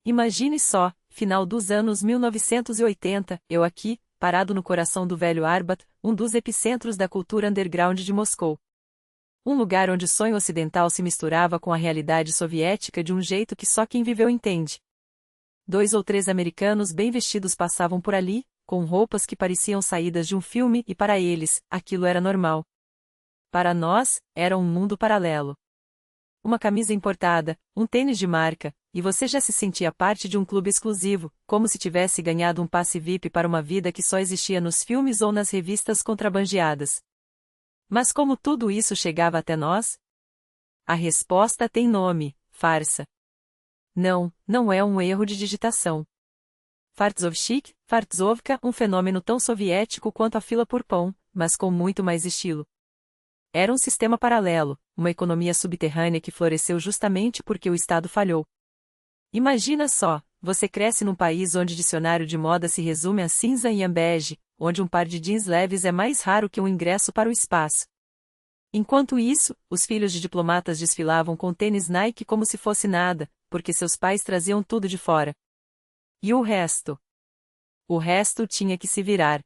Imagine só, final dos anos 1980, eu aqui, parado no coração do velho Arbat, um dos epicentros da cultura underground de Moscou. Um lugar onde o sonho ocidental se misturava com a realidade soviética de um jeito que só quem viveu entende. 2 ou 3 americanos bem vestidos passavam por ali, com roupas que pareciam saídas de um filme e para eles, aquilo era normal. Para nós, era um mundo paralelo. Uma camisa importada, um tênis de marca, e você já se sentia parte de um clube exclusivo, como se tivesse ganhado um passe VIP para uma vida que só existia nos filmes ou nas revistas contrabandeadas. Mas como tudo isso chegava até nós? A resposta tem nome: farsa. Não, não é um erro de digitação. Fartzovchik, Fartzovka, um fenômeno tão soviético quanto a fila por pão, mas com muito mais estilo. Era um sistema paralelo, uma economia subterrânea que floresceu justamente porque o Estado falhou. Imagina só, você cresce num país onde dicionário de moda se resume a cinza e bege, onde um par de jeans leves é mais raro que um ingresso para o espaço. Enquanto isso, os filhos de diplomatas desfilavam com tênis Nike como se fosse nada, porque seus pais traziam tudo de fora. E o resto? O resto tinha que se virar.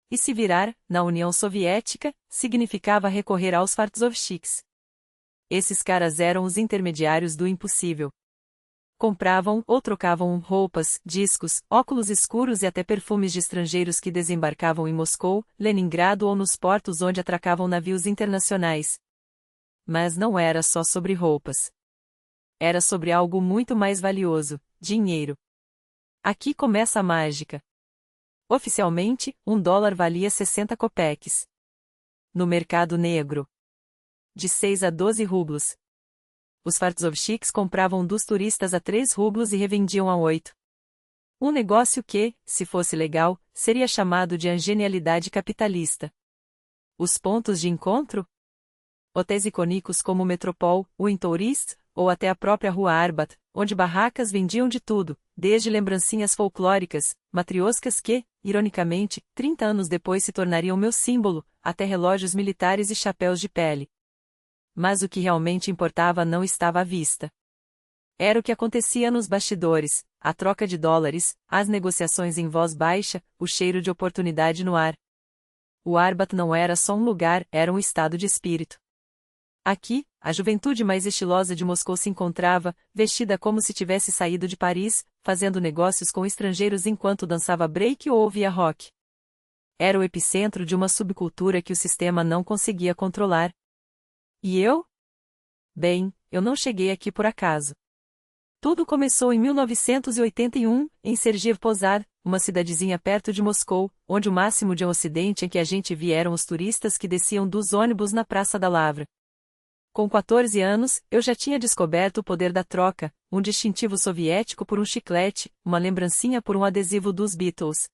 E se virar, na União Soviética, significava recorrer aos Fartzovchiks. Esses caras eram os intermediários do impossível. Compravam ou trocavam roupas, discos, óculos escuros e até perfumes de estrangeiros que desembarcavam em Moscou, Leningrado ou nos portos onde atracavam navios internacionais. Mas não era só sobre roupas. Era sobre algo muito mais valioso: dinheiro. Aqui começa a mágica. Oficialmente, $1 valia 60 kopecks. No mercado negro, de 6 a 12 rublos. Os Fartzovchiks compravam dos turistas a 3 rublos e revendiam a 8. Um negócio que, se fosse legal, seria chamado de genialidade capitalista. Os pontos de encontro? Hotéis icônicos como o Metropol, o Intourist, ou até a própria Rua Arbat, onde barracas vendiam de tudo, desde lembrancinhas folclóricas, matrioscas que, ironicamente, 30 anos depois se tornariam meu símbolo, até relógios militares e chapéus de pele. Mas o que realmente importava não estava à vista. Era o que acontecia nos bastidores, a troca de dólares, as negociações em voz baixa, o cheiro de oportunidade no ar. O Arbat não era só um lugar, era um estado de espírito. Aqui, a juventude mais estilosa de Moscou se encontrava, vestida como se tivesse saído de Paris, fazendo negócios com estrangeiros enquanto dançava break ou ouvia rock. Era o epicentro de uma subcultura que o sistema não conseguia controlar. E eu? Bem, eu não cheguei aqui por acaso. Tudo começou em 1981, em Sergiv Pozar, uma cidadezinha perto de Moscou, onde o máximo de um ocidente em que a gente via eram os turistas que desciam dos ônibus na Praça da Lavra. Com 14 anos, eu já tinha descoberto o poder da troca, um distintivo soviético por um chiclete, uma lembrancinha por um adesivo dos Beatles.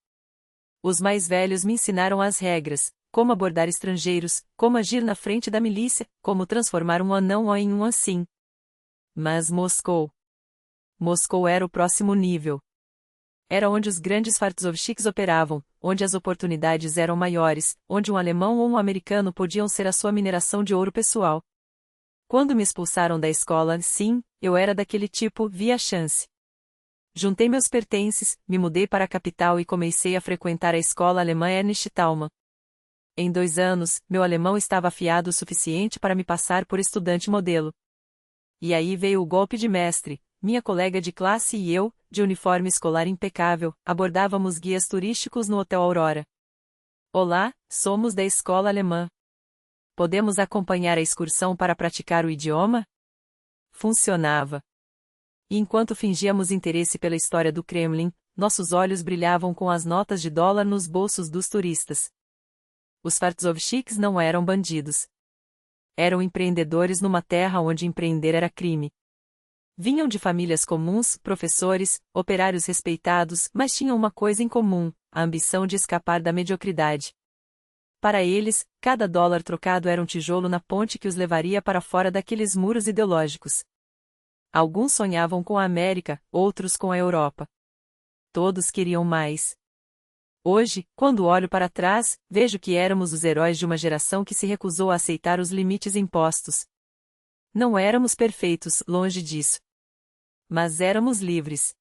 Os mais velhos me ensinaram as regras, como abordar estrangeiros, como agir na frente da milícia, como transformar um anão em um assim. Mas Moscou. Moscou era o próximo nível. Era onde os grandes Fartzovchiks operavam, onde as oportunidades eram maiores, onde um alemão ou um americano podiam ser a sua mineração de ouro pessoal. Quando me expulsaram da escola, sim, eu era daquele tipo, vi a chance. Juntei meus pertences, me mudei para a capital e comecei a frequentar a escola alemã Ernst Thälmann. Em 2 anos, meu alemão estava afiado o suficiente para me passar por estudante modelo. E aí veio o golpe de mestre. Minha colega de classe e eu, de uniforme escolar impecável, abordávamos guias turísticos no Hotel Aurora. Olá, somos da escola alemã. Podemos acompanhar a excursão para praticar o idioma? Funcionava. E enquanto fingíamos interesse pela história do Kremlin, nossos olhos brilhavam com as notas de dólar nos bolsos dos turistas. Os Fartzovchiks não eram bandidos. Eram empreendedores numa terra onde empreender era crime. Vinham de famílias comuns, professores, operários respeitados, mas tinham uma coisa em comum: a ambição de escapar da mediocridade. Para eles, cada dólar trocado era um tijolo na ponte que os levaria para fora daqueles muros ideológicos. Alguns sonhavam com a América, outros com a Europa. Todos queriam mais. Hoje, quando olho para trás, vejo que éramos os heróis de uma geração que se recusou a aceitar os limites impostos. Não éramos perfeitos, longe disso. Mas éramos livres.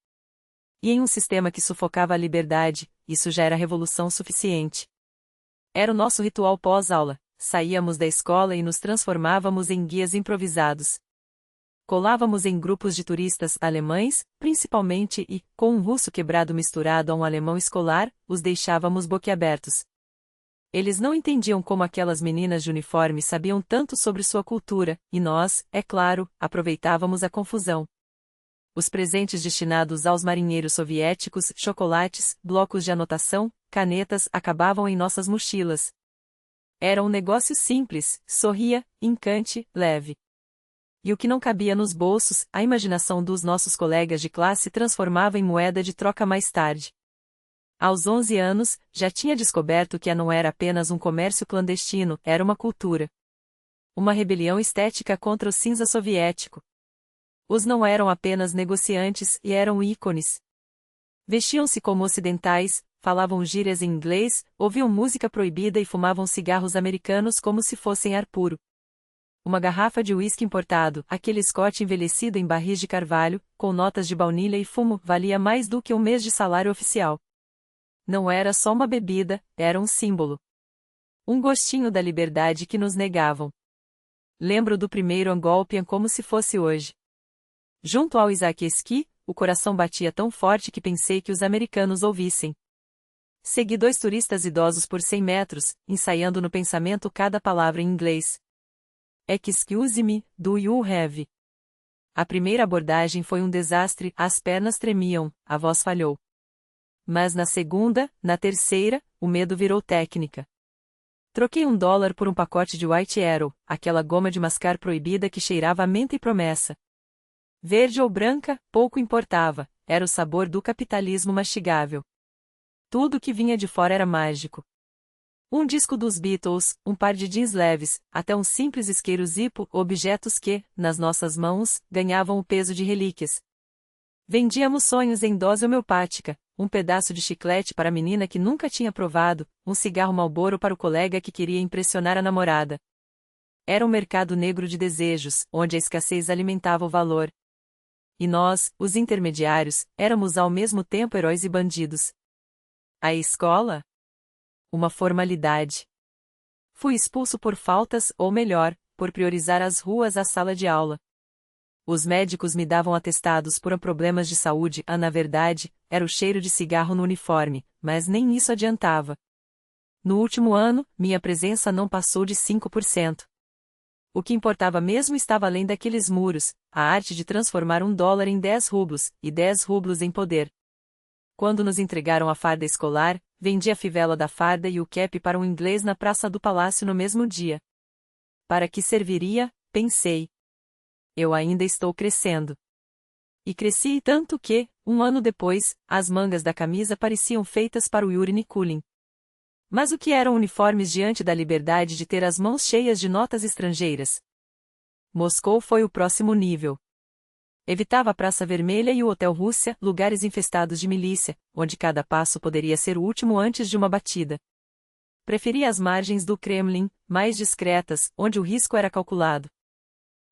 E em um sistema que sufocava a liberdade, isso já era revolução suficiente. Era o nosso ritual pós-aula. Saíamos da escola e nos transformávamos em guias improvisados. Colávamos em grupos de turistas alemães, principalmente, e, com um russo quebrado misturado a um alemão escolar, os deixávamos boquiabertos. Eles não entendiam como aquelas meninas de uniforme sabiam tanto sobre sua cultura, e nós, é claro, aproveitávamos a confusão. Os presentes destinados aos marinheiros soviéticos, chocolates, blocos de anotação, canetas, acabavam em nossas mochilas. Era um negócio simples, sorria, encante, leve. E o que não cabia nos bolsos, a imaginação dos nossos colegas de classe transformava em moeda de troca mais tarde. Aos 11 anos, já tinha descoberto que não era apenas um comércio clandestino, era uma cultura. Uma rebelião estética contra o cinza soviético. Os não eram apenas negociantes, e eram ícones. Vestiam-se como ocidentais, falavam gírias em inglês, ouviam música proibida e fumavam cigarros americanos como se fossem ar puro. Uma garrafa de uísque importado, aquele Scott envelhecido em barris de carvalho, com notas de baunilha e fumo, valia mais do que um mês de salário oficial. Não era só uma bebida, era um símbolo. Um gostinho da liberdade que nos negavam. Lembro do primeiro Angolpian como se fosse hoje. Junto ao Isaac-Esqui, o coração batia tão forte que pensei que os americanos ouvissem. Segui 2 turistas idosos por 100 metros, ensaiando no pensamento cada palavra em inglês. Excuse me, do you have? A primeira abordagem foi um desastre, as pernas tremiam, a voz falhou. Mas na segunda, na terceira, o medo virou técnica. Troquei $1 por um pacote de White Arrow, aquela goma de mascar proibida que cheirava a menta e promessa. Verde ou branca, pouco importava, era o sabor do capitalismo mastigável. Tudo que vinha de fora era mágico. Um disco dos Beatles, um par de jeans leves, até um simples isqueiro Zippo, objetos que, nas nossas mãos, ganhavam o peso de relíquias. Vendíamos sonhos em dose homeopática, um pedaço de chiclete para a menina que nunca tinha provado, um cigarro Marlboro para o colega que queria impressionar a namorada. Era um mercado negro de desejos, onde a escassez alimentava o valor. E nós, os intermediários, éramos ao mesmo tempo heróis e bandidos. A escola? Uma formalidade. Fui expulso por faltas, ou melhor, por priorizar as ruas à sala de aula. Os médicos me davam atestados por problemas de saúde, na verdade, era o cheiro de cigarro no uniforme, mas nem isso adiantava. No último ano, minha presença não passou de 5%. O que importava mesmo estava além daqueles muros, a arte de transformar $1 em 10 rublos, e 10 rublos em poder. Quando nos entregaram a farda escolar, vendi a fivela da farda e o cap para um inglês na Praça do Palácio no mesmo dia. Para que serviria? Pensei. Eu ainda estou crescendo. E cresci tanto que, um ano depois, as mangas da camisa pareciam feitas para o Yuri Nikulin. Mas o que eram uniformes diante da liberdade de ter as mãos cheias de notas estrangeiras? Moscou foi o próximo nível. Evitava a Praça Vermelha e o Hotel Rússia, lugares infestados de milícia, onde cada passo poderia ser o último antes de uma batida. Preferia as margens do Kremlin, mais discretas, onde o risco era calculado.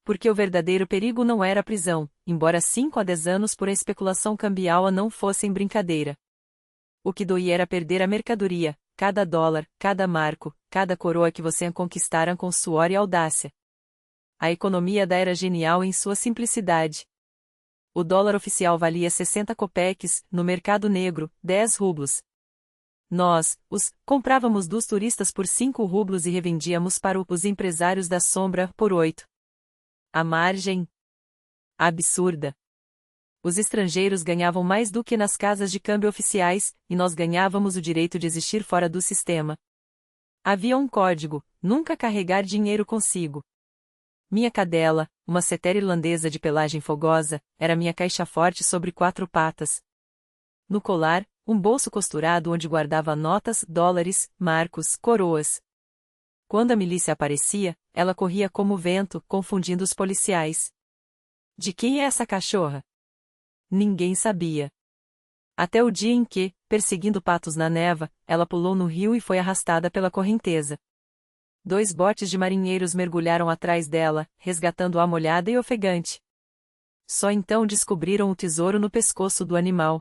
Porque o verdadeiro perigo não era a prisão, embora 5 a 10 anos por a especulação cambial não fossem brincadeira. O que doía era perder a mercadoria, cada dólar, cada marco, cada coroa que você conquistara com suor e audácia. A economia da era genial em sua simplicidade. O dólar oficial valia 60 copeques, no mercado negro, 10 rublos. Nós, comprávamos dos turistas por 5 rublos e revendíamos para os empresários da sombra por 8. A margem? Absurda. Os estrangeiros ganhavam mais do que nas casas de câmbio oficiais, e nós ganhávamos o direito de existir fora do sistema. Havia um código: nunca carregar dinheiro consigo. Minha cadela, uma setter irlandesa de pelagem fogosa, era minha caixa forte sobre 4 patas. No colar, um bolso costurado onde guardava notas, dólares, marcos, coroas. Quando a milícia aparecia, ela corria como vento, confundindo os policiais. De quem é essa cachorra? Ninguém sabia. Até o dia em que, perseguindo patos na neva, ela pulou no rio e foi arrastada pela correnteza. 2 botes de marinheiros mergulharam atrás dela, resgatando-a molhada e ofegante. Só então descobriram o tesouro no pescoço do animal.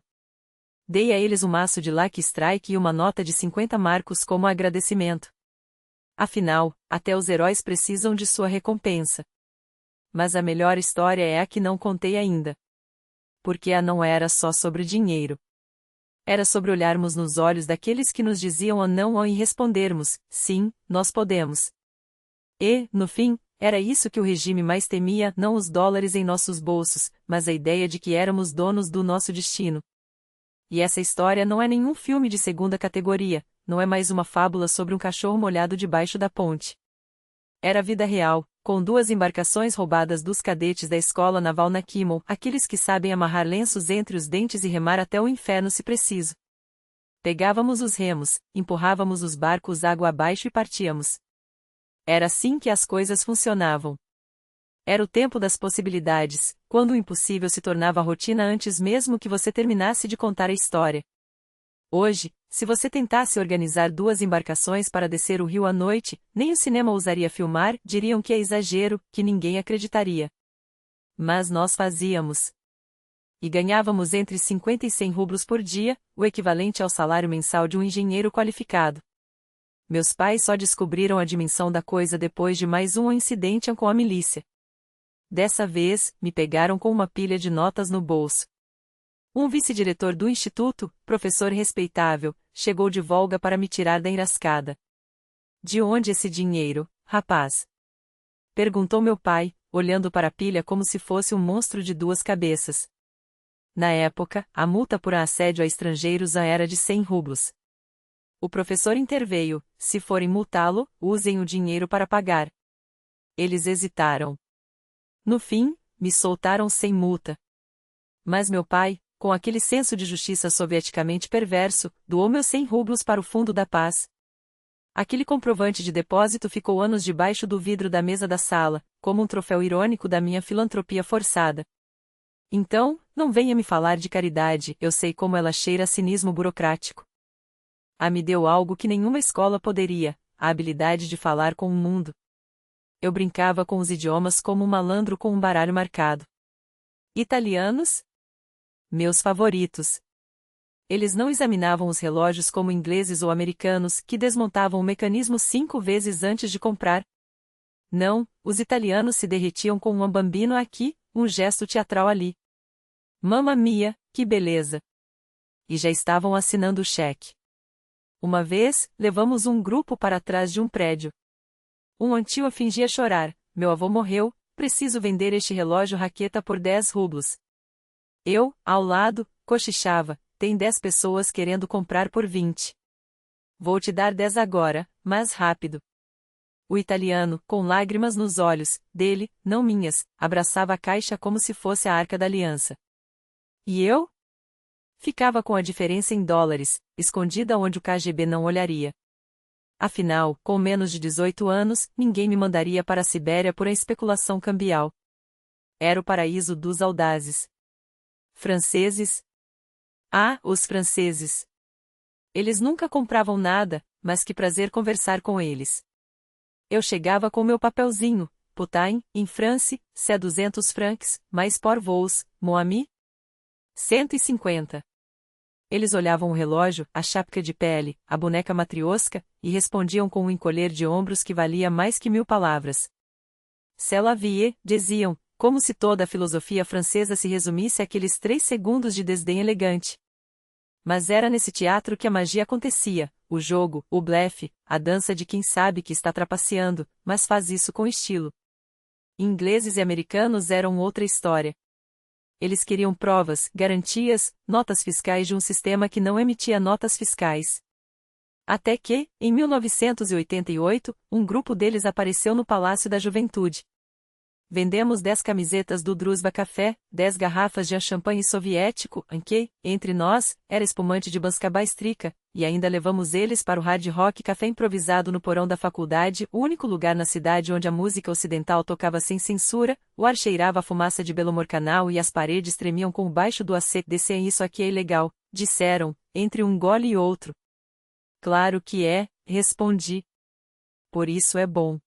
Dei a eles um maço de Lucky Strike e uma nota de 50 marcos como agradecimento. Afinal, até os heróis precisam de sua recompensa. Mas a melhor história é a que não contei ainda. Porque a não era só sobre dinheiro. Era sobre olharmos nos olhos daqueles que nos diziam ou não e respondermos, sim, nós podemos. E, no fim, era isso que o regime mais temia, não os dólares em nossos bolsos, mas a ideia de que éramos donos do nosso destino. E essa história não é nenhum filme de segunda categoria, não é mais uma fábula sobre um cachorro molhado debaixo da ponte. Era a vida real, com 2 embarcações roubadas dos cadetes da escola naval na Kimmel, aqueles que sabem amarrar lenços entre os dentes e remar até o inferno se preciso. Pegávamos os remos, empurrávamos os barcos água abaixo e partíamos. Era assim que as coisas funcionavam. Era o tempo das possibilidades, quando o impossível se tornava rotina antes mesmo que você terminasse de contar a história. Hoje, se você tentasse organizar 2 embarcações para descer o rio à noite, nem o cinema ousaria filmar, diriam que é exagero, que ninguém acreditaria. Mas nós fazíamos. E ganhávamos entre 50 e 100 rublos por dia, o equivalente ao salário mensal de um engenheiro qualificado. Meus pais só descobriram a dimensão da coisa depois de mais um incidente com a milícia. Dessa vez, me pegaram com uma pilha de notas no bolso. Um vice-diretor do instituto, professor respeitável, chegou de folga para me tirar da enrascada. De onde esse dinheiro, rapaz? Perguntou meu pai, olhando para a pilha como se fosse um monstro de 2 cabeças. Na época, a multa por assédio a estrangeiros era de 100 rublos. O professor interveio, se forem multá-lo, usem o dinheiro para pagar. Eles hesitaram. No fim, me soltaram sem multa. Mas meu pai, com aquele senso de justiça sovieticamente perverso, doou meus 100 rublos para o Fundo da Paz. Aquele comprovante de depósito ficou anos debaixo do vidro da mesa da sala, como um troféu irônico da minha filantropia forçada. Então, não venha me falar de caridade, eu sei como ela cheira a cinismo burocrático. Me deu algo que nenhuma escola poderia, a habilidade de falar com o mundo. Eu brincava com os idiomas como um malandro com um baralho marcado. Italianos? Meus favoritos. Eles não examinavam os relógios como ingleses ou americanos, que desmontavam o mecanismo 5 vezes antes de comprar. Não, os italianos se derretiam com um bambino aqui, um gesto teatral ali. Mamma mia, que beleza! E já estavam assinando o cheque. Uma vez, levamos um grupo para trás de um prédio. Um tio fingia chorar, meu avô morreu, preciso vender este relógio raqueta por 10 rublos. Eu, ao lado, cochichava, tem 10 pessoas querendo comprar por 20. Vou te dar 10 agora, mas rápido. O italiano, com lágrimas nos olhos, dele, não minhas, abraçava a caixa como se fosse a Arca da Aliança. E eu? Ficava com a diferença em dólares, escondida onde o KGB não olharia. Afinal, com menos de 18 anos, ninguém me mandaria para a Sibéria por a especulação cambial. Era o paraíso dos audazes. Franceses? Os franceses. Eles nunca compravam nada, mas que prazer conversar com eles. Eu chegava com meu papelzinho, putain, em France, c'est 200 francs, mais por vos, mon ami? 150. Eles olhavam o relógio, a chapka de pele, a boneca matriosca, e respondiam com um encolher de ombros que valia mais que 1000 palavras. C'est la vie, diziam, como se toda a filosofia francesa se resumisse àqueles 3 segundos de desdém elegante. Mas era nesse teatro que a magia acontecia, o jogo, o blefe, a dança de quem sabe que está trapaceando, mas faz isso com estilo. Ingleses e americanos eram outra história. Eles queriam provas, garantias, notas fiscais de um sistema que não emitia notas fiscais. Até que, em 1988, um grupo deles apareceu no Palácio da Juventude. Vendemos 10 camisetas do Druzhba Café, 10 garrafas de champanhe soviético, que, entre nós, era espumante de Banskabaistrika, e ainda levamos eles para o Hard Rock Café improvisado no porão da faculdade, o único lugar na cidade onde a música ocidental tocava sem censura, o ar cheirava a fumaça de Belomorcanal e as paredes tremiam com o baixo do ACDC. Isso aqui é ilegal, disseram, entre um gole e outro. Claro que é, respondi. Por isso é bom.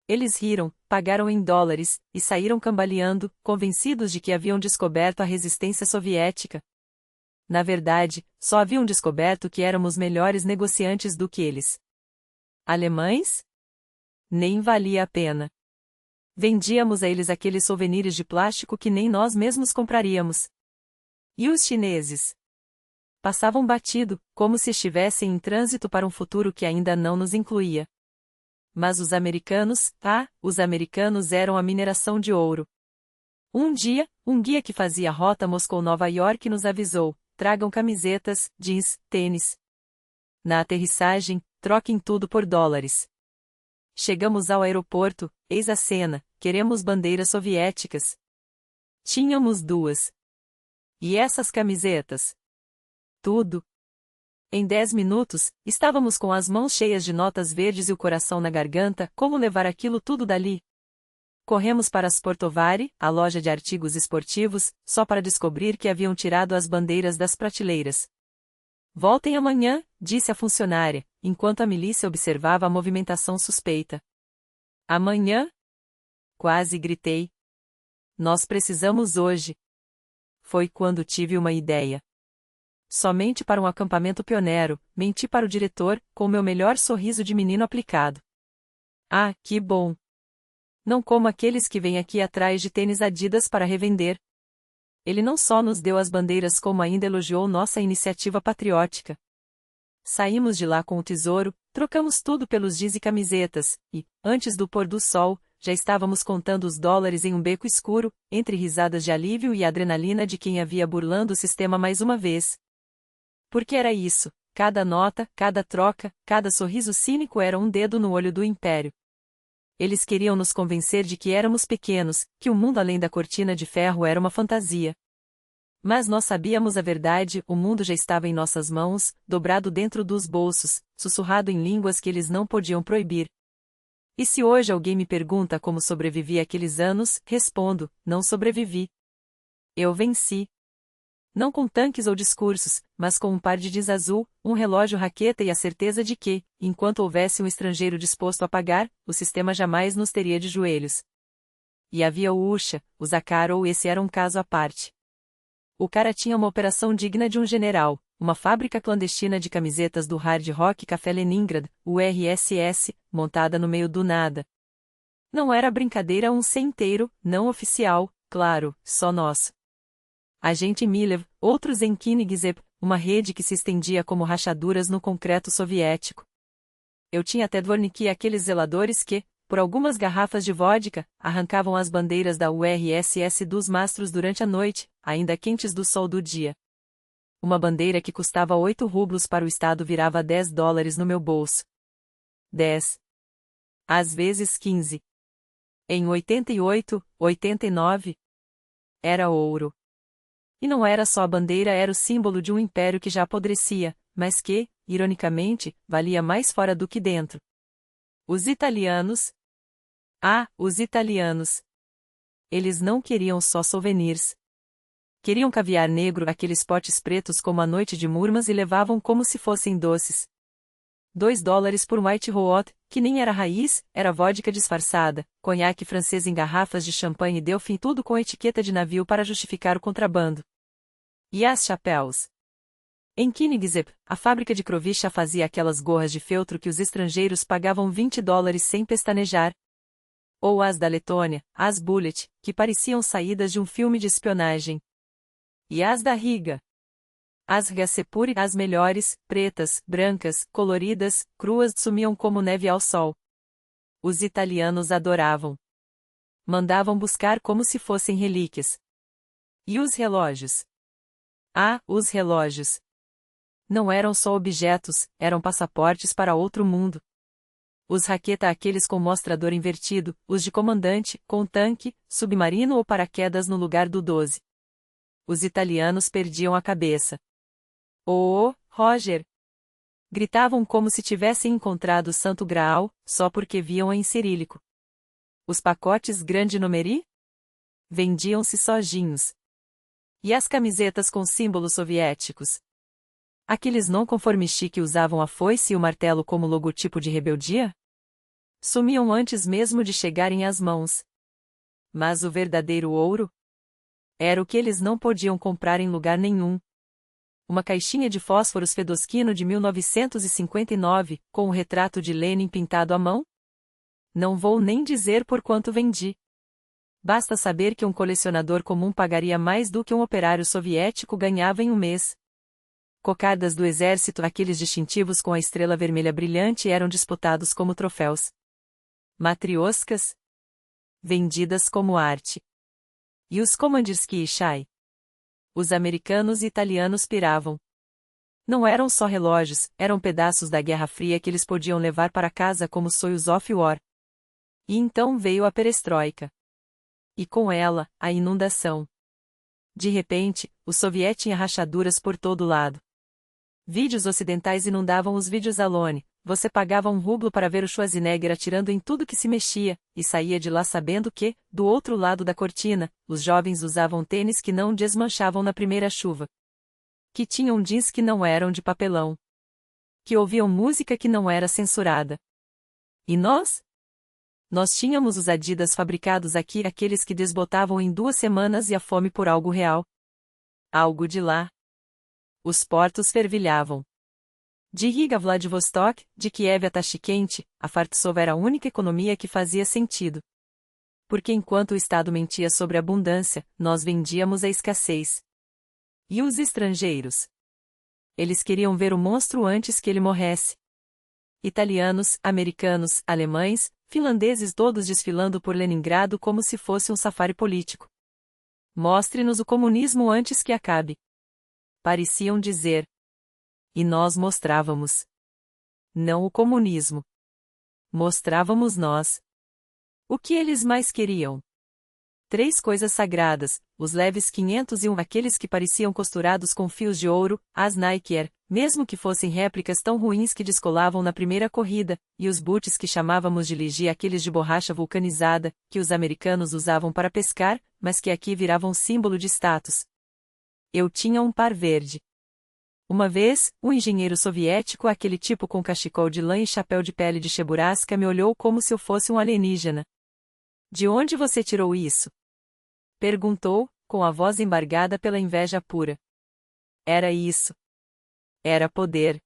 Eles riram, pagaram em dólares, e saíram cambaleando, convencidos de que haviam descoberto a resistência soviética. na verdade, só haviam descoberto que éramos melhores negociantes do que eles. Alemães? Nem valia a pena. Vendíamos a eles aqueles souvenirs de plástico que nem nós mesmos compraríamos. E os chineses? Passavam batido, como se estivessem em trânsito para um futuro que ainda não nos incluía. Mas os americanos eram a mineração de ouro. Um dia, um guia que fazia a rota Moscou-Nova York nos avisou: tragam camisetas, jeans, tênis. Na aterrissagem, troquem tudo por dólares. Chegamos ao aeroporto, eis a cena, queremos bandeiras soviéticas. Tínhamos 2. E essas camisetas? Tudo. Em 10 minutos, estávamos com as mãos cheias de notas verdes e o coração na garganta. Como levar aquilo tudo dali? Corremos para a Sportovari, a loja de artigos esportivos, só para descobrir que haviam tirado as bandeiras das prateleiras. Voltem amanhã, disse a funcionária, enquanto a milícia observava a movimentação suspeita. Amanhã? Quase gritei. Nós precisamos hoje. Foi quando tive uma ideia. Somente para um acampamento pioneiro, menti para o diretor, com meu melhor sorriso de menino aplicado. Ah, que bom! Não como aqueles que vêm aqui atrás de tênis Adidas para revender. Ele não só nos deu as bandeiras como ainda elogiou nossa iniciativa patriótica. Saímos de lá com o tesouro, trocamos tudo pelos jeans e camisetas, e, antes do pôr do sol, já estávamos contando os dólares em um beco escuro, entre risadas de alívio e adrenalina de quem havia burlando o sistema mais uma vez. Porque era isso, cada nota, cada troca, cada sorriso cínico era um dedo no olho do império. Eles queriam nos convencer de que éramos pequenos, que o mundo além da cortina de ferro era uma fantasia. Mas nós sabíamos a verdade, o mundo já estava em nossas mãos, dobrado dentro dos bolsos, sussurrado em línguas que eles não podiam proibir. E se hoje alguém me pergunta como sobrevivi àqueles anos, respondo: não sobrevivi. Eu venci. Não com tanques ou discursos, mas com um par de jeans azul, um relógio raqueta e a certeza de que, enquanto houvesse um estrangeiro disposto a pagar, o sistema jamais nos teria de joelhos. E havia o Usha, o Zakharov, esse era um caso à parte. O cara tinha uma operação digna de um general, uma fábrica clandestina de camisetas do Hard Rock Café Leningrad, o RSS, montada no meio do nada. Não era brincadeira, um C inteiro, não oficial, claro, só nosso. Agente Milev, outros em Kinigzep, uma rede que se estendia como rachaduras no concreto soviético. Eu tinha até Dvorniki, aqueles zeladores que, por algumas garrafas de vodka, arrancavam as bandeiras da URSS dos mastros durante a noite, ainda quentes do sol do dia. Uma bandeira que custava 8 rublos para o Estado virava 10 dólares no meu bolso. 10. Às vezes 15. Em 88, 89. Era ouro. E não era só a bandeira, era o símbolo de um império que já apodrecia, mas que, ironicamente, valia mais fora do que dentro. Os italianos. Ah, os italianos. Eles não queriam só souvenirs. Queriam caviar negro, aqueles potes pretos como a noite de Murmas, e levavam como se fossem doces. 2 dólares por White Root, que nem era raiz, era vodka disfarçada, conhaque francês em garrafas de champanhe e Delfim, tudo com etiqueta de navio para justificar o contrabando. E as chapéus? Em Kinigzep, a fábrica de Krovicha fazia aquelas gorras de feltro que os estrangeiros pagavam 20 dólares sem pestanejar. Ou as da Letônia, as Bullet, que pareciam saídas de um filme de espionagem. E as da Riga? As Gasepuri, as melhores, pretas, brancas, coloridas, cruas, sumiam como neve ao sol. Os italianos adoravam. Mandavam buscar como se fossem relíquias. E os relógios? Ah, os relógios. Não eram só objetos, eram passaportes para outro mundo. Os raqueta, aqueles com mostrador invertido, os de comandante, com tanque, submarino ou paraquedas no lugar do 12. Os italianos perdiam a cabeça. Oh, Roger! Gritavam como se tivessem encontrado o Santo Graal, só porque viam-a em cirílico. Os pacotes grande numeri? Vendiam-se sozinhos. E as camisetas com símbolos soviéticos? Aqueles não conformistas que usavam a foice e o martelo como logotipo de rebeldia? Sumiam antes mesmo de chegarem às mãos. Mas o verdadeiro ouro? Era o que eles não podiam comprar em lugar nenhum. uma caixinha de fósforos Fedosquino de 1959, com o retrato de Lenin pintado à mão? Não vou nem dizer por quanto vendi. Basta saber que um colecionador comum pagaria mais do que um operário soviético ganhava em um mês. Cocardas do exército, aqueles distintivos com a estrela vermelha brilhante, eram disputados como troféus. Matrioscas? Vendidas como arte. E os Komandirsky e Chai? Os americanos e italianos piravam. Não eram só relógios, eram pedaços da Guerra Fria que eles podiam levar para casa como Soyuz of War. E então veio a perestroika. E com ela, a inundação. De repente, o soviete tinha rachaduras por todo lado. Vídeos ocidentais inundavam os vídeos Alone. Você pagava R$ 1 para ver o Schwarzenegger atirando em tudo que se mexia, e saía de lá sabendo que, do outro lado da cortina, os jovens usavam tênis que não desmanchavam na primeira chuva. Que tinham jeans que não eram de papelão. Que ouviam música que não era censurada. E nós? Nós tínhamos os Adidas fabricados aqui, aqueles que desbotavam em 2 semanas e a fome por algo real. Algo de lá. Os portos fervilhavam. De Riga a Vladivostok, de Kiev a Tashkent, a Fartsova era a única economia que fazia sentido. Porque enquanto o Estado mentia sobre a abundância, nós vendíamos a escassez. E os estrangeiros? Eles queriam ver o monstro antes que ele morresse. Italianos, americanos, alemães, finlandeses, todos desfilando por Leningrado como se fosse um safari político. Mostre-nos o comunismo antes que acabe. Pareciam dizer. E nós mostrávamos. Não o comunismo. Mostrávamos nós. O que eles mais queriam? 3 coisas sagradas, os leves 501, aqueles que pareciam costurados com fios de ouro, as Nike Air, mesmo que fossem réplicas tão ruins que descolavam na primeira corrida, e os boots que chamávamos de Ligier, aqueles de borracha vulcanizada, que os americanos usavam para pescar, mas que aqui viravam símbolo de status. Eu tinha um par verde. Uma vez, um engenheiro soviético, aquele tipo com cachecol de lã e chapéu de pele de cheburasca, me olhou como se eu fosse um alienígena. De onde você tirou isso? Perguntou, com a voz embargada pela inveja pura. Era isso. Era poder.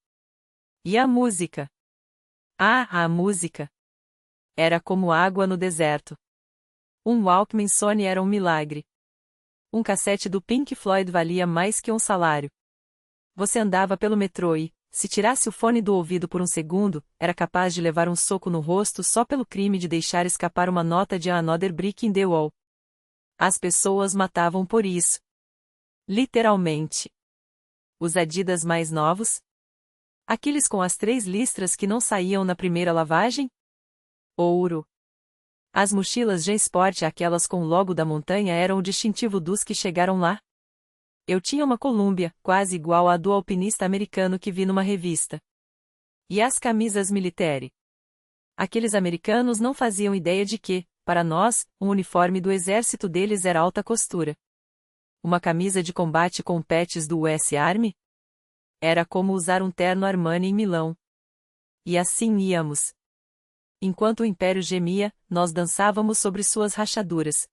E a música? Ah, a música! Era como água no deserto. Um Walkman Sony era um milagre. Um cassete do Pink Floyd valia mais que um salário. Você andava pelo metrô e, se tirasse o fone do ouvido por um segundo, era capaz de levar um soco no rosto só pelo crime de deixar escapar uma nota de Another Brick in the Wall. As pessoas matavam por isso. Literalmente. Os Adidas mais novos? Aqueles com as 3 listras que não saíam na primeira lavagem? Ouro. As mochilas G-Sport, aquelas com o logo da montanha, eram o distintivo dos que chegaram lá. Eu tinha uma Columbia, quase igual à do alpinista americano que vi numa revista. E as camisas militare? Aqueles americanos não faziam ideia de que, para nós, um uniforme do exército deles era alta costura. Uma camisa de combate com patches do US Army? Era como usar um terno Armani em Milão. E assim íamos. Enquanto o império gemia, nós dançávamos sobre suas rachaduras.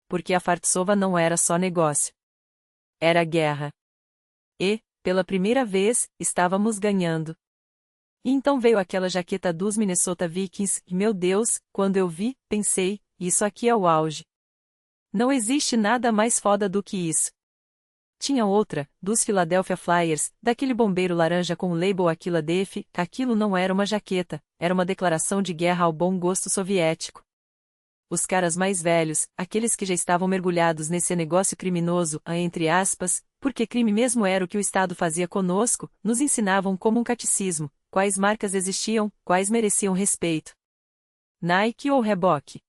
Porque a Fartsova não era só negócio. Era guerra. E, pela primeira vez, estávamos ganhando. E então veio aquela jaqueta dos Minnesota Vikings, e meu Deus, quando eu vi, pensei, isso aqui é o auge. Não existe nada mais foda do que isso. Tinha outra, dos Philadelphia Flyers, daquele bombeiro laranja com o label Aquila Def, aquilo não era uma jaqueta, era uma declaração de guerra ao bom gosto soviético. Os caras mais velhos, aqueles que já estavam mergulhados nesse negócio criminoso, entre aspas, porque crime mesmo era o que o Estado fazia conosco, nos ensinavam como um catecismo, quais marcas existiam, quais mereciam respeito. Nike ou Reebok?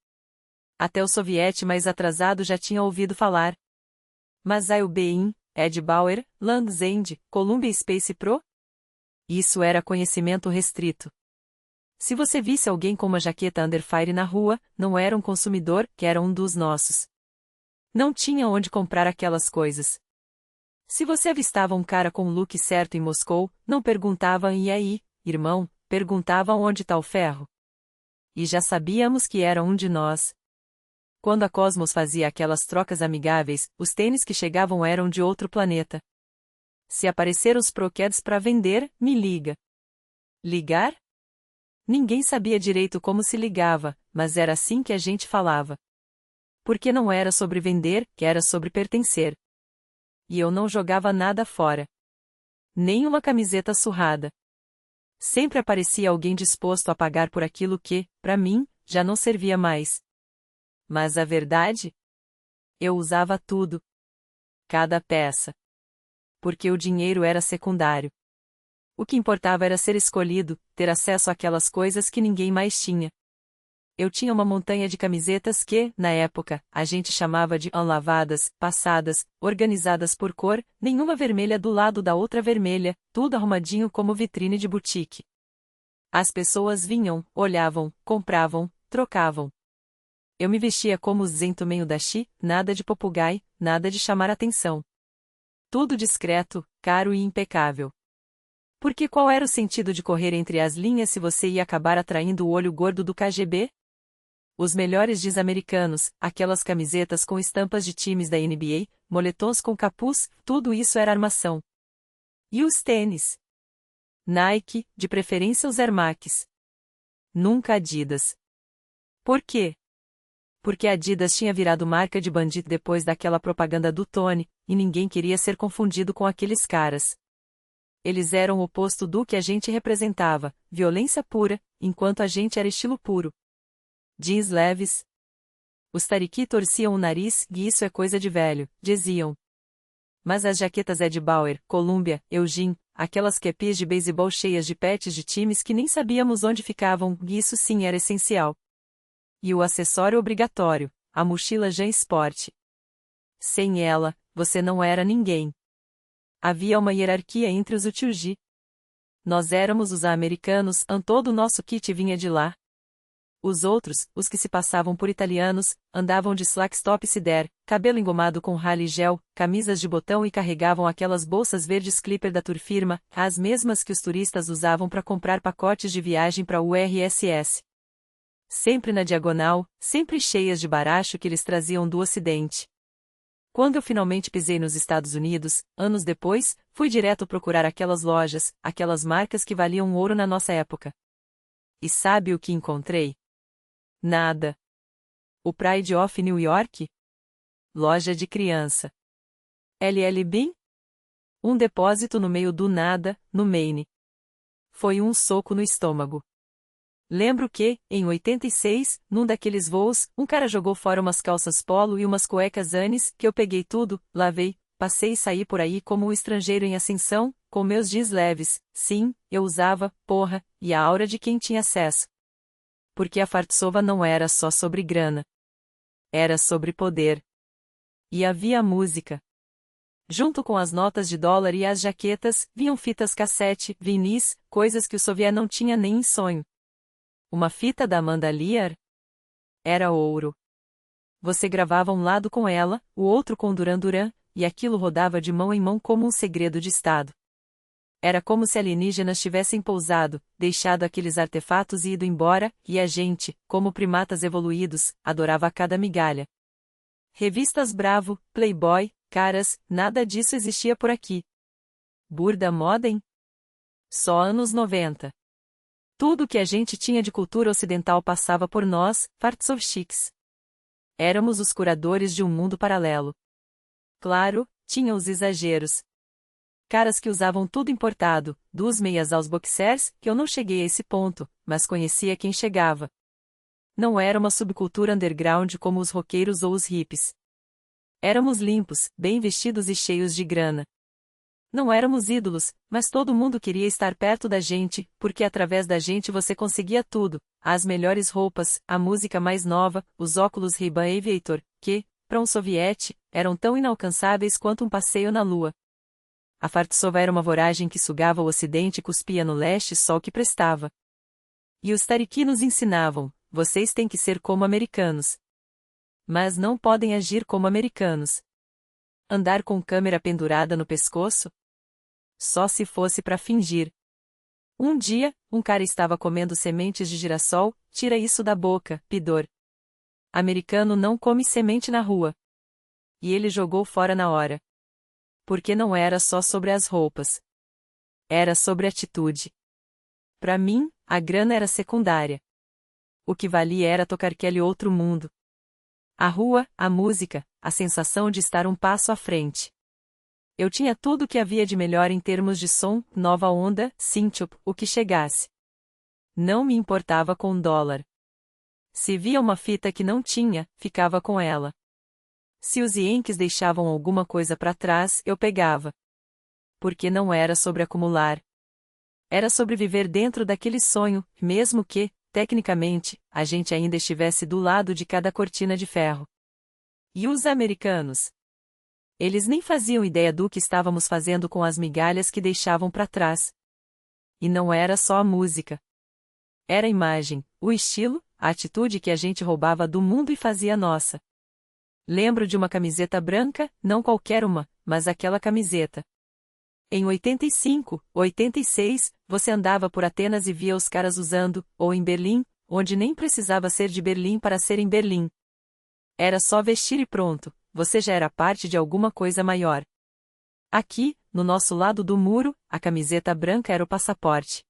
Até o soviete mais atrasado já tinha ouvido falar. Mas Bein, Ed Bauer, Lands' End, Columbia Space Pro? Isso era conhecimento restrito. Se você visse alguém com uma jaqueta Under Fire na rua, não era um consumidor, que era um dos nossos. Não tinha onde comprar aquelas coisas. Se você avistava um cara com o look certo em Moscou, não perguntava e aí, irmão, perguntava onde tá o ferro. E já sabíamos que era um de nós. Quando a Cosmos fazia aquelas trocas amigáveis, os tênis que chegavam eram de outro planeta. Se aparecer os Proqueds para vender, me liga. Ligar? Ninguém sabia direito como se ligava, mas era assim que a gente falava. Porque não era sobre vender, que era sobre pertencer. E eu não jogava nada fora. Nem uma camiseta surrada. Sempre aparecia alguém disposto a pagar por aquilo que, para mim, já não servia mais. Mas a verdade? Eu usava tudo. Cada peça. Porque o dinheiro era secundário. O que importava era ser escolhido, ter acesso àquelas coisas que ninguém mais tinha. Eu tinha uma montanha de camisetas que, na época, a gente chamava de unlavadas, passadas, organizadas por cor, nenhuma vermelha do lado da outra vermelha, tudo arrumadinho como vitrine de boutique. As pessoas vinham, olhavam, compravam, trocavam. Eu me vestia como o Zentumenho Dashi, nada de popugai, nada de chamar atenção. Tudo discreto, caro e impecável. Porque qual era o sentido de correr entre as linhas se você ia acabar atraindo o olho gordo do KGB? Os melhores jeans americanos, aquelas camisetas com estampas de times da NBA, moletons com capuz, tudo isso era armação. E os tênis? Nike, de preferência os Air Max. Nunca Adidas. Por quê? Porque a Adidas tinha virado marca de bandido depois daquela propaganda do Tony, e ninguém queria ser confundido com aqueles caras. Eles eram o oposto do que a gente representava, violência pura, enquanto a gente era estilo puro. Jeans leves. Os tariqui torciam o nariz, e isso é coisa de velho, diziam. Mas as jaquetas Ed Bauer, Columbia, Eugene, aquelas capis de beisebol cheias de patches de times que nem sabíamos onde ficavam, e isso sim era essencial. E o acessório obrigatório, a mochila Jean Sport. Sem ela, você não era ninguém. Havia uma hierarquia entre os Uchuji. Nós éramos os americanos, todo o nosso kit vinha de lá. Os outros, os que se passavam por italianos, andavam de slacks-top cider, cabelo engomado com rally gel, camisas de botão e carregavam aquelas bolsas verdes Clipper da Turfirma, as mesmas que os turistas usavam para comprar pacotes de viagem para o URSS. Sempre na diagonal, sempre cheias de baracho que eles traziam do Ocidente. Quando eu finalmente pisei nos Estados Unidos, anos depois, fui direto procurar aquelas lojas, aquelas marcas que valiam ouro na nossa época. E sabe o que encontrei? Nada. O Pride of New York? Loja de criança. LL Bean? Um depósito no meio do nada, no Maine. Foi um soco no estômago. Lembro que, em 86, num daqueles voos, um cara jogou fora umas calças polo e umas cuecas Anis, que eu peguei tudo, lavei, passei e saí por aí como um estrangeiro em ascensão, com meus jeans leves, sim, eu usava, porra, e a aura de quem tinha acesso. Porque a Fartsova não era só sobre grana. Era sobre poder. E havia música. Junto com as notas de dólar e as jaquetas, vinham fitas cassete, vinis, coisas que o soviet não tinha nem em sonho. Uma fita da Amanda Lear? Era ouro. Você gravava um lado com ela, o outro com Duran Duran, e aquilo rodava de mão em mão como um segredo de Estado. Era como se alienígenas tivessem pousado, deixado aqueles artefatos e ido embora, e a gente, como primatas evoluídos, adorava a cada migalha. Revistas Bravo, Playboy, Caras, nada disso existia por aqui. Burda Modern? Só anos 90. Tudo que a gente tinha de cultura ocidental passava por nós, Fartsovchiks. Éramos os curadores de um mundo paralelo. Claro, tinha os exageros. Caras que usavam tudo importado, dos meias aos boxers, que eu não cheguei a esse ponto, mas conhecia quem chegava. Não era uma subcultura underground como os roqueiros ou os hippies. Éramos limpos, bem vestidos e cheios de grana. Não éramos ídolos, mas todo mundo queria estar perto da gente, porque através da gente você conseguia tudo, as melhores roupas, a música mais nova, os óculos Ray-Ban Aviator, que, para um soviete, eram tão inalcançáveis quanto um passeio na lua. A Fartsova era uma voragem que sugava o ocidente e cuspia no leste só o que prestava. E os tariqui nos ensinavam, vocês têm que ser como americanos. Mas não podem agir como americanos. Andar com câmera pendurada no pescoço? Só se fosse para fingir. Um dia, um cara estava comendo sementes de girassol, tira isso da boca, Pidor. Americano não come semente na rua. E ele jogou fora na hora. Porque não era só sobre as roupas. Era sobre atitude. Para mim, a grana era secundária. O que valia era tocar aquele outro mundo. A rua, a música, a sensação de estar um passo à frente. Eu tinha tudo o que havia de melhor em termos de som, nova onda, synthpop, o que chegasse. Não me importava com dólar. Se via uma fita que não tinha, ficava com ela. Se os Yankees deixavam alguma coisa para trás, eu pegava. Porque não era sobre acumular. Era sobre viver dentro daquele sonho, mesmo que, tecnicamente, a gente ainda estivesse do lado de cada cortina de ferro. E os americanos? Eles nem faziam ideia do que estávamos fazendo com as migalhas que deixavam para trás. E não era só a música. Era a imagem, o estilo, a atitude que a gente roubava do mundo e fazia nossa. Lembro de uma camiseta branca, não qualquer uma, mas aquela camiseta. Em 85, 86, você andava por Atenas e via os caras usando, ou em Berlim, onde nem precisava ser de Berlim para ser em Berlim. Era só vestir e pronto, você já era parte de alguma coisa maior. Aqui, no nosso lado do muro, a camiseta branca era o passaporte.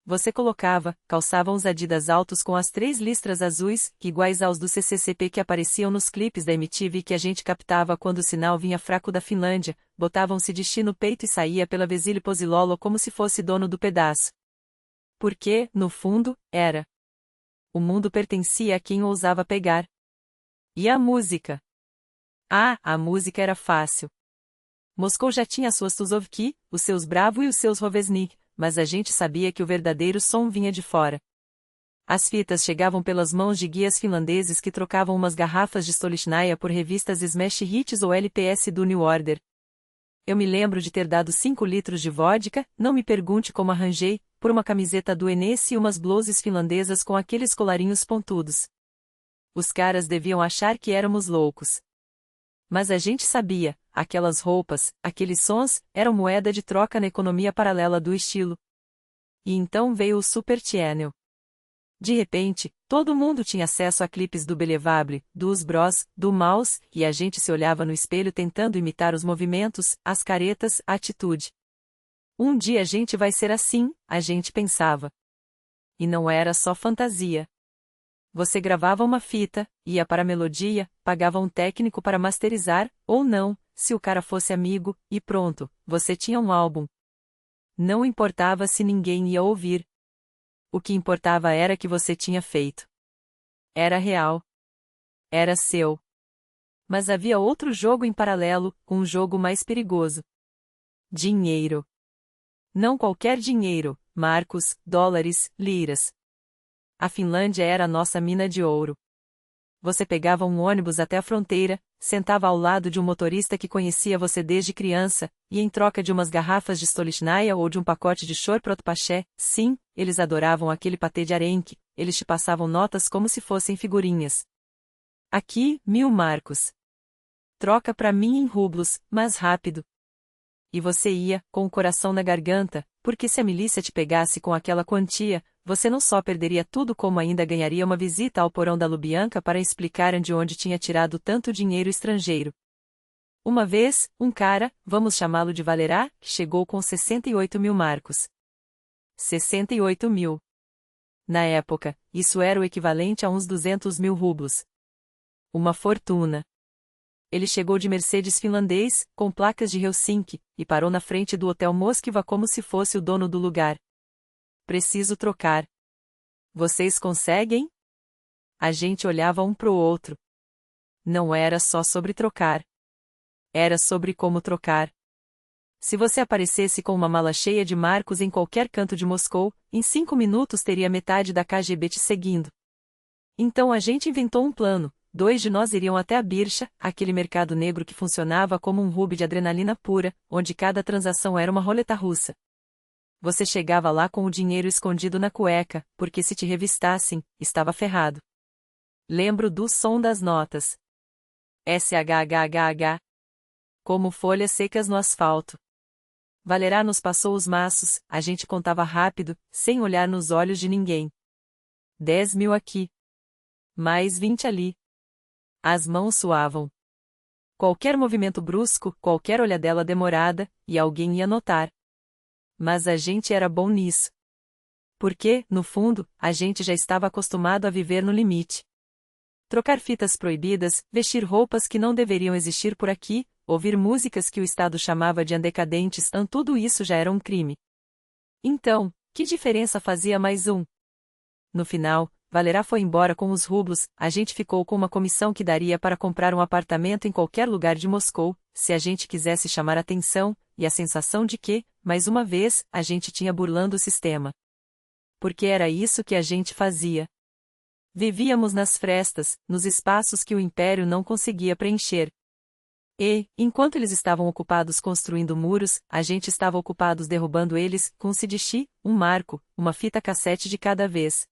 Você colocava, calçava uns Adidas altos com as 3 listras azuis, iguais aos do CCCP que apareciam nos clipes da MTV que a gente captava quando o sinal vinha fraco da Finlândia, botavam-se de no peito e saía pela Vesile Posilolo como se fosse dono do pedaço. Porque, no fundo, era. O mundo pertencia a quem ousava pegar. E a música? Ah, a música era fácil. Moscou já tinha suas Tuzovki, os seus Bravo e os seus Rovesnik, mas a gente sabia que o verdadeiro som vinha de fora. As fitas chegavam pelas mãos de guias finlandeses que trocavam umas garrafas de Stolichnaya por revistas Smash Hits ou LPS do New Order. Eu me lembro de ter dado 5 litros de vodka, não me pergunte como arranjei, por uma camiseta do Enes e umas blouses finlandesas com aqueles colarinhos pontudos. Os caras deviam achar que éramos loucos. Mas a gente sabia, aquelas roupas, aqueles sons, eram moeda de troca na economia paralela do estilo. E então veio o Super Channel. De repente, todo mundo tinha acesso a clipes do Bellevable, dos Bros, do Mouse, e a gente se olhava no espelho tentando imitar os movimentos, as caretas, a atitude. Um dia a gente vai ser assim, a gente pensava. E não era só fantasia. Você gravava uma fita, ia para a melodia, pagava um técnico para masterizar, ou não, se o cara fosse amigo, e pronto, você tinha um álbum. Não importava se ninguém ia ouvir. O que importava era que você tinha feito. Era real. Era seu. Mas havia outro jogo em paralelo, um jogo mais perigoso. Dinheiro. Não qualquer dinheiro, marcos, dólares, liras. A Finlândia era a nossa mina de ouro. Você pegava um ônibus até a fronteira, sentava ao lado de um motorista que conhecia você desde criança, e em troca de umas garrafas de Stolichnaya ou de um pacote de Chorprotpaché, sim, eles adoravam aquele patê de arenque, eles te passavam notas como se fossem figurinhas. Aqui, 1000 marcos. Troca pra mim em rublos, mas rápido. E você ia, com o coração na garganta, porque se a milícia te pegasse com aquela quantia, você não só perderia tudo como ainda ganharia uma visita ao porão da Lubianka para explicar de onde tinha tirado tanto dinheiro estrangeiro. Uma vez, um cara, vamos chamá-lo de Valerá, chegou com 68.000 marcos. 68.000. Na época, isso era o equivalente a uns 200.000 rublos. Uma fortuna. Ele chegou de Mercedes finlandês, com placas de Helsinki, e parou na frente do Hotel Moskiva como se fosse o dono do lugar. Preciso trocar. Vocês conseguem? A gente olhava um pro outro. Não era só sobre trocar. Era sobre como trocar. Se você aparecesse com uma mala cheia de marcos em qualquer canto de Moscou, em 5 minutos teria metade da KGB te seguindo. Então a gente inventou um plano. 2 de nós iriam até a Birsha, aquele mercado negro que funcionava como um hub de adrenalina pura, onde cada transação era uma roleta russa. Você chegava lá com o dinheiro escondido na cueca, porque se te revistassem, estava ferrado. Lembro do som das notas. SHHHH. Como folhas secas no asfalto. Valerá nos passou os maços, a gente contava rápido, sem olhar nos olhos de ninguém. 10.000 aqui. Mais 20 ali. As mãos suavam. Qualquer movimento brusco, qualquer olhadela demorada, e alguém ia notar. Mas a gente era bom nisso. Porque, no fundo, a gente já estava acostumado a viver no limite. Trocar fitas proibidas, vestir roupas que não deveriam existir por aqui, ouvir músicas que o Estado chamava de andecadentes, tudo isso já era um crime. Então, que diferença fazia mais um? No final, Valerá foi embora com os rublos, a gente ficou com uma comissão que daria para comprar um apartamento em qualquer lugar de Moscou, se a gente quisesse chamar atenção, e a sensação de que, mais uma vez, a gente tinha burlando o sistema. Porque era isso que a gente fazia. Vivíamos nas frestas, nos espaços que o Império não conseguia preencher. E, enquanto eles estavam ocupados construindo muros, a gente estava ocupados derrubando eles, com um CDX, um marco, uma fita cassete de cada vez.